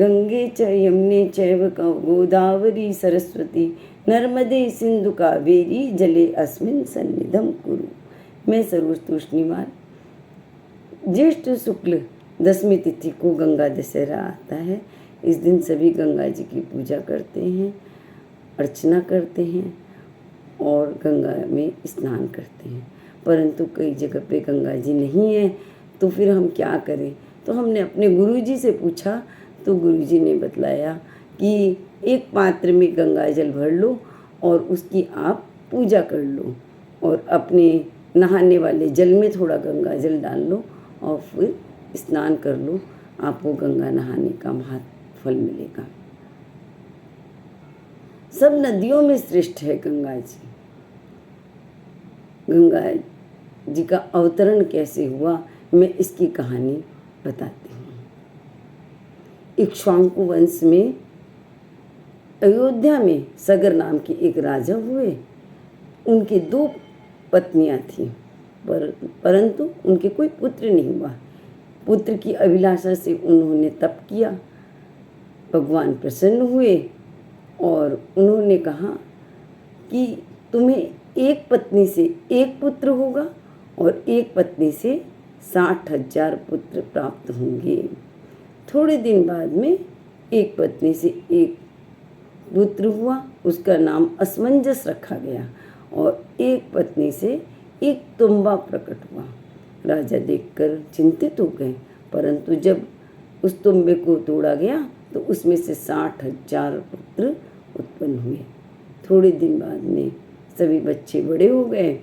गंगे च यमुने चैव गोदावरी सरस्वती नर्मदे सिंधु कावेरी जले अस्मिन् सन्निधम कुरु। मैं सर्वतूष्णीमान। ज्येष्ठ शुक्ल दशमी तिथि को गंगा दशहरा आता है। इस दिन सभी गंगा जी की पूजा करते हैं, अर्चना करते हैं और गंगा में स्नान करते हैं। परंतु कई जगह पे गंगा जी नहीं है, तो फिर हम क्या करें? तो हमने अपने गुरुजी से पूछा, तो गुरुजी ने बतलाया कि एक पात्र में गंगा जल भर लो और उसकी आप पूजा कर लो और अपने नहाने वाले जल में थोड़ा गंगा जल डाल लो और फिर स्नान कर लो। आपको गंगा नहाने का महाफल मिलेगा। सब नदियों में श्रेष्ठ है गंगा जी। गंगा जी का अवतरण कैसे हुआ, मैं इसकी कहानी बताती हूँ। इक्ष्वाकु वंश में अयोध्या में सगर नाम के एक राजा हुए। उनके 2 पत्नियां थीं, परंतु उनके कोई पुत्र नहीं हुआ। पुत्र की अभिलाषा से उन्होंने तप किया। भगवान प्रसन्न हुए और उन्होंने कहा कि तुम्हें एक पत्नी से एक पुत्र होगा और एक पत्नी से 60,000 पुत्र प्राप्त होंगे। थोड़े दिन बाद में एक पत्नी से एक पुत्र हुआ, उसका नाम असमंजस रखा गया और एक पत्नी से एक तुम्बा प्रकट हुआ। राजा देखकर चिंतित हो गए, परंतु जब उस तुम्बे को तोड़ा गया तो उसमें से 60,000 पुत्र उत्पन्न हुए। थोड़े दिन बाद में सभी बच्चे बड़े हो गए।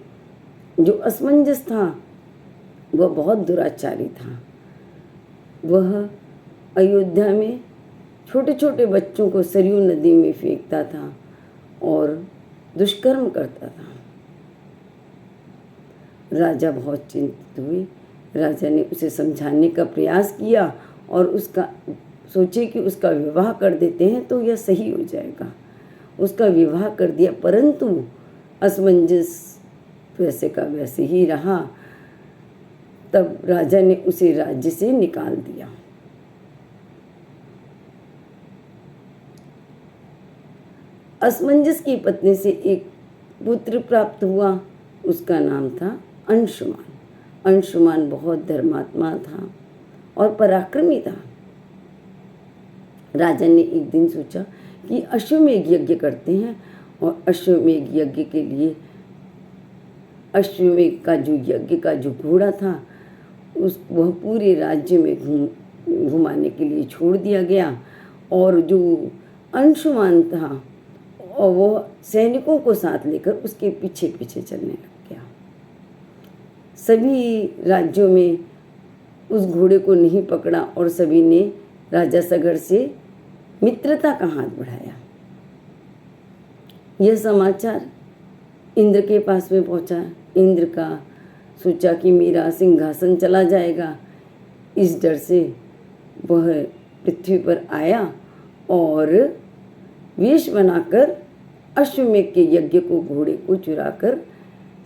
जो असमंजस था वह बहुत दुराचारी था। वह अयोध्या में छोटे छोटे बच्चों को सरयू नदी में फेंकता था और दुष्कर्म करता था। राजा बहुत चिंतित हुए। राजा ने उसे समझाने का प्रयास किया और उसका सोचे कि उसका विवाह कर देते हैं तो यह सही हो जाएगा। उसका विवाह कर दिया, परंतु असमंजस वैसे का वैसे ही रहा। तब राजा ने उसे राज्य से निकाल दिया। असमंजस की पत्नी से एक पुत्र प्राप्त हुआ, उसका नाम था अंशुमान। अंशुमान बहुत धर्मात्मा था और पराक्रमी था। राजा ने एक दिन सोचा कि अश्वमेध यज्ञ करते हैं और अश्वमेध यज्ञ के लिए अश्वमेध का जो यज्ञ का जो घोड़ा था वह पूरे राज्य में घुमाने के लिए छोड़ दिया गया और जो अंशुमान था और वह सैनिकों को साथ लेकर उसके पीछे पीछे चलने लग गया। सभी राज्यों में उस घोड़े को नहीं पकड़ा और सभी ने राजा सगर से मित्रता का हाथ बढ़ाया। यह समाचार इंद्र के पास में पहुंचा। इंद्र का सोचा कि मेरा सिंहासन चला जाएगा। इस डर से वह पृथ्वी पर आया और वेश बनाकर अश्वमेध के यज्ञ को घोड़े को चुराकर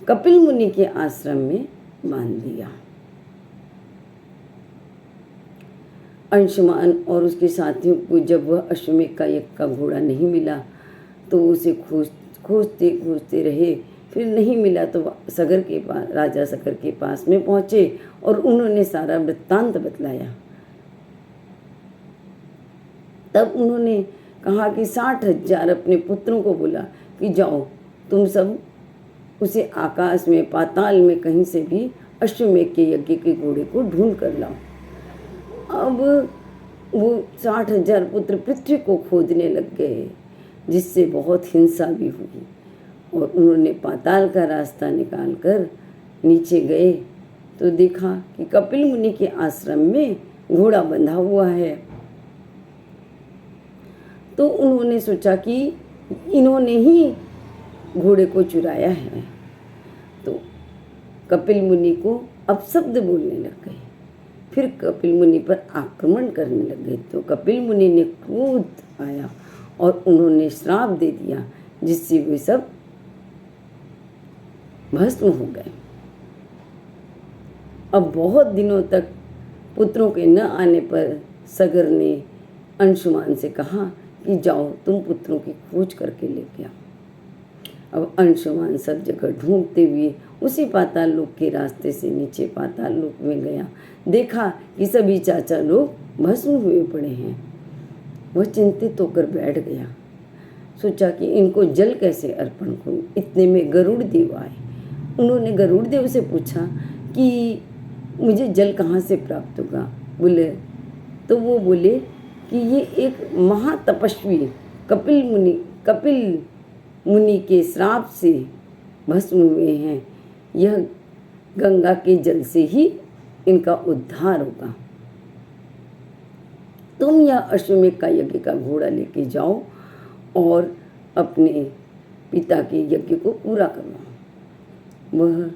कपिल मुनि के आश्रम में बांध दिया। अंशुमान और उसके साथियों को जब वह अश्वमेध का यज्ञ का घोड़ा नहीं मिला तो उसे खोजते खोजते रहे। फिर नहीं मिला तो सगर के पास राजा सगर के पास में पहुंचे और उन्होंने सारा वृत्तांत बतलाया। तब उन्होंने कहा कि 60,000 अपने पुत्रों को बोला कि जाओ तुम सब उसे आकाश में पाताल में कहीं से भी अश्वमेध के यज्ञ के घोड़े को ढूंढ कर लाओ। अब वो 60,000 पुत्र पृथ्वी को खोदने लग गए, जिससे बहुत हिंसा भी हुई और उन्होंने पाताल का रास्ता निकालकर नीचे गए तो देखा कि कपिल मुनि के आश्रम में घोड़ा बंधा हुआ है। तो उन्होंने सोचा कि इन्होंने ही घोड़े को चुराया है। तो कपिल मुनि को अपशब्द बोलने लग गए। फिर कपिल मुनि पर आक्रमण करने लग गए। तो कपिल मुनि ने क्रोध आया और उन्होंने श्राप दे दिया, जिससे वे सब भस्म हो गए। अब बहुत दिनों तक पुत्रों के न आने पर सगर ने अंशुमान से कहा कि जाओ तुम पुत्रों की खोज करके लेके आओ। अब अंशुमान सब जगह ढूंढते हुए उसी पाताल लोक के रास्ते से नीचे पाताल लोक में गया। देखा कि सभी चाचा लोग भस्म हुए पड़े हैं। वह चिंतित होकर बैठ गया। सोचा कि इनको जल कैसे अर्पण करूं। इतने में गरुड़ देव आए। उन्होंने गरुड़ देव से पूछा कि मुझे जल कहाँ से प्राप्त होगा। तो वो बोले कि ये एक महातपस्वी कपिल मुनि के श्राप से भस्म हुए हैं। यह गंगा के जल से ही इनका उद्धार होगा। तुम यह अश्वमेध का यज्ञ का घोड़ा लेके जाओ और अपने पिता के यज्ञ को पूरा करवाओ। वह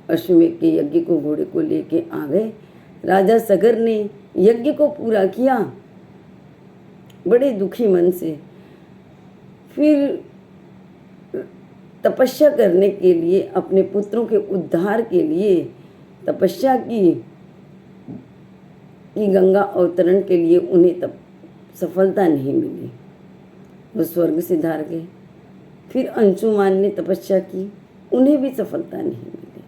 अश्वमेध के यज्ञ को घोड़े को लेके आ गए। राजा सगर ने यज्ञ को पूरा किया बड़े दुखी मन से। फिर तपस्या करने के लिए, अपने पुत्रों के उद्धार के लिए तपस्या की कि गंगा अवतरण के लिए उन्हें तब सफलता नहीं मिली। वो स्वर्ग से धार गए। फिर अंशुमान ने तपस्या की, उन्हें भी सफलता नहीं मिली।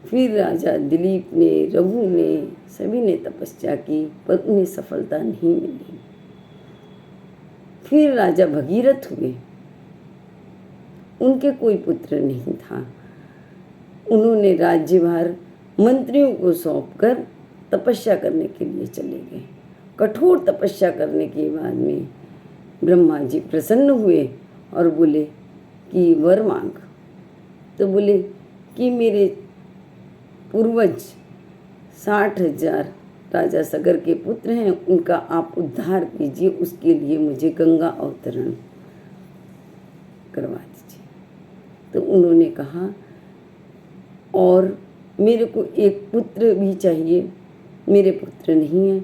फिर राजा दिलीप ने, रघु ने, सभी ने तपस्या की पर उन्हें सफलता नहीं मिली। फिर राजा भगीरथ हुए। उनके कोई पुत्र नहीं था। उन्होंने राज्यभार मंत्रियों को सौंपकर तपस्या करने के लिए चले गए। कठोर तपस्या करने के बाद में ब्रह्मा जी प्रसन्न हुए और बोले कि वर मांग। तो बोले कि मेरे पूर्वज 60,000 राजा सगर के पुत्र हैं, उनका आप उद्धार कीजिए। उसके लिए मुझे गंगा अवतरण करवा दीजिए। तो उन्होंने कहा और मेरे को एक पुत्र भी चाहिए, मेरे पुत्र नहीं है।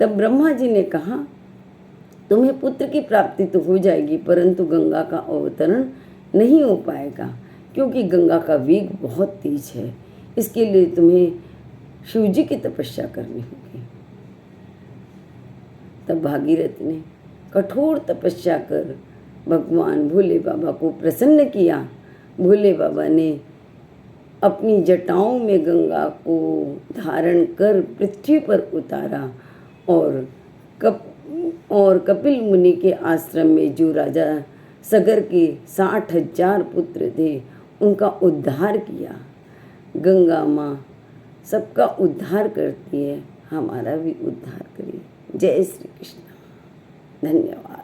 तब ब्रह्मा जी ने कहा तुम्हें पुत्र की प्राप्ति तो हो जाएगी परंतु गंगा का अवतरण नहीं हो पाएगा, क्योंकि गंगा का वेग बहुत तेज है। इसके लिए तुम्हें शिव जी की तपस्या करनी होगी। तब भागीरथ ने कठोर तपस्या कर भगवान भोले बाबा को प्रसन्न किया। भोले बाबा ने अपनी जटाओं में गंगा को धारण कर पृथ्वी पर उतारा और कपिल मुनि के आश्रम में जो राजा सगर के 60,000 पुत्र थे उनका उद्धार किया। गंगा माँ सबका उद्धार करती है, हमारा भी उद्धार करिए। जय श्री कृष्ण। धन्यवाद।